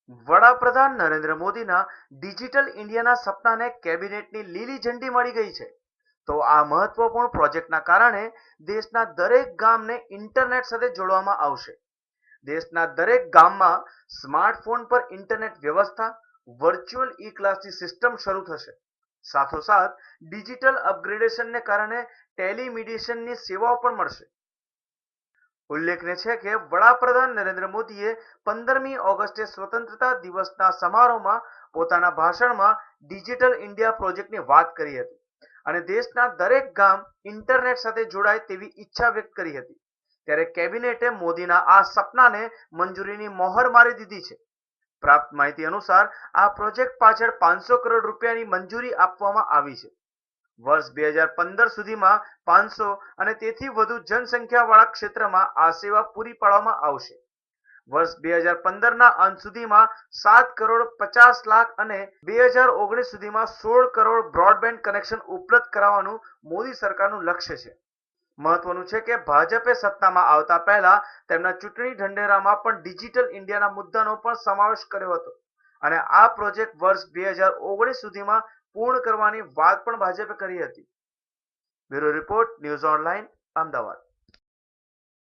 વડાપ્રધાન નરેન્દ્ર મોદીના ડિજિટલ ઇન્ડિયાના સપનાને કેબિનેટની લીલી ઝંડી મળી ગઈ છે. તો આ મહત્વપૂર્ણ પ્રોજેક્ટના કારણે દેશના દરેક ગામને ઇન્ટરનેટ સાથે જોડવામાં આવશે. દેશના દરેક ગામમાં સ્માર્ટફોન પર ઇન્ટરનેટ વ્યવસ્થા, વર્ચ્યુઅલ ઈ ક્લાસની સિસ્ટમ શરૂ થશે. સાથોસાથ ડિજિટલ અપગ્રેડેશનને કારણે ટેલિમેડિસિનની સેવાઓ પણ મળશે. ઉલ્લેખનીય છે કે વડાપ્રધાન નરેન્દ્ર મોદીએ 15મી ઓગસ્ટે સ્વતંત્રતા દિવસના સમારોહમાં પોતાના ભાષણમાં ડિજિટલ ઇન્ડિયા પ્રોજેક્ટની વાત કરી હતી અને દેશના દરેક ગામ ઇન્ટરનેટ સાથે જોડાય તેવી ઈચ્છા વ્યક્ત કરી હતી. ત્યારે કેબિનેટે મોદીના આ સપનાને મંજૂરીની મોહર મારી દીધી છે. પ્રાપ્ત માહિતી અનુસાર આ પ્રોજેક્ટ પાછળ 500 કરોડ રૂપિયાની મંજૂરી આપવામાં આવી છે. વર્ષ 2015 સુધીમાં 500 અને તેથી વધુ જનસંખ્યાવાળા ક્ષેત્રમાં આ સેવા પૂરી પાડવામાં આવશે. વર્ષ 2015ના અંત સુધીમાં 7,50,00,000 અને 2019 સુધીમાં 16 કરોડ બ્રોડબેન્ડ કનેક્શન ઉપલબ્ધ કરાવવાનું મોદી સરકારનું લક્ષ્ય છે. મહત્વનું છે કે ભાજપે સત્તામાં આવતા પહેલા તેમના ચૂંટણી ઢંઢેરામાં પણ ડિજિટલ ઇન્ડિયાના મુદ્દાનો પણ સમાવેશ કર્યો હતો અને આ પ્રોજેક્ટ વર્ષ 2019 સુધીમાં પૂર્ણ કરવાની વાત પણ ભાજપે કરી હતી. Bureau report, news online, Ahmedabad.